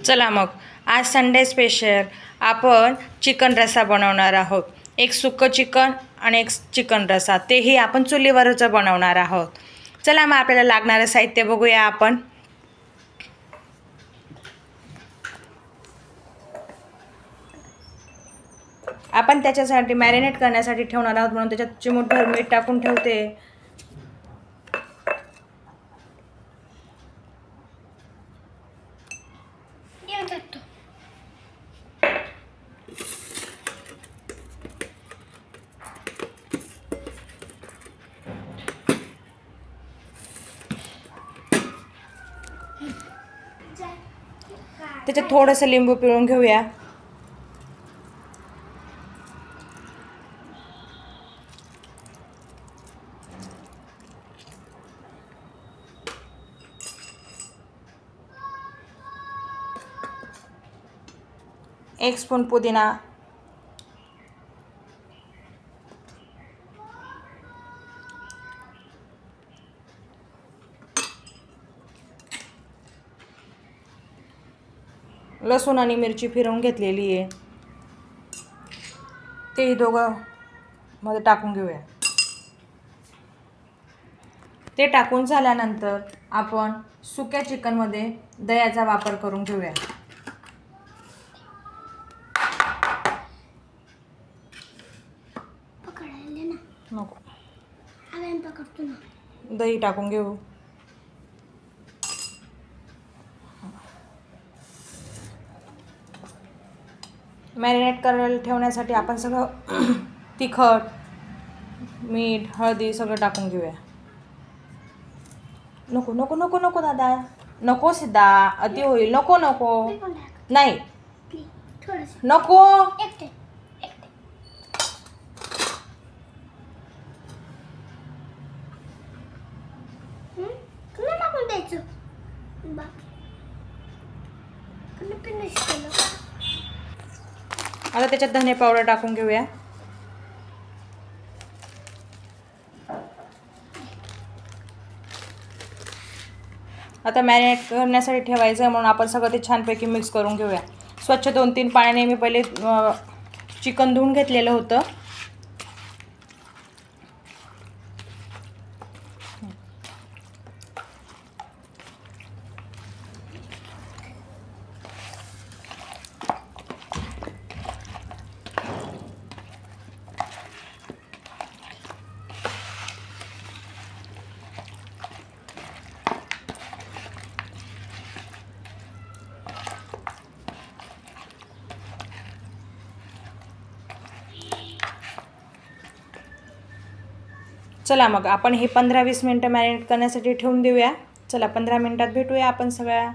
चला मग आज संडे स्पेशल आपण चिकन रस्सा बनवणार आहोत। एक सुक्कं चिकन आणि एक चिकन रस्सा, तेही आपण चुलीवरच बनवणार आहोत। चला मग आपल्याला लागणारे साहित्य बघूया आपण। आपण त्याच्यासाठी मॅरिनेट करण्यासाठी ठेवणार आहोत, म्हणून त्याच्यात चिमूटभर मीठ टाकून ठेवते। त्याच्यात थोडंसं लिंबू पिळून घेऊया। एक स्पून पुदिना, लसूण आणि मिरची फिरवून घेतलेली आहे, तेही दोघं मध्ये टाकून घेऊया। ते टाकून झाल्यानंतर आपण सुक्या चिकनमध्ये दह्याचा वापर करून घेऊया। नको, दही टाकून घेऊ। मॅरिनेट करायला ठेवण्यासाठी आपण सगळं तिखट, मीठ, हळदी सगळं टाकून घेऊया। नको नको नको नको दादा, नको सिद्धा, अति होईल। नको नको, नाही नको, आता त्याच्यात धने पावडर टाकून घेऊया। आता मॅरिनेट करण्यासाठी ठेवायचं म्हणून आपण सगळं ते छानपैकी मिक्स करून घेऊया। स्वच्छ 2-3 पाण्याने मी पहिले चिकन धुवून घेतलेलं होतं। चला मग आपण हे 15-20 मिनिटं मॅरिनेट करण्यासाठी ठेवून देऊया। चला 15 मिनिटात भेटूया आपण सगळ्या।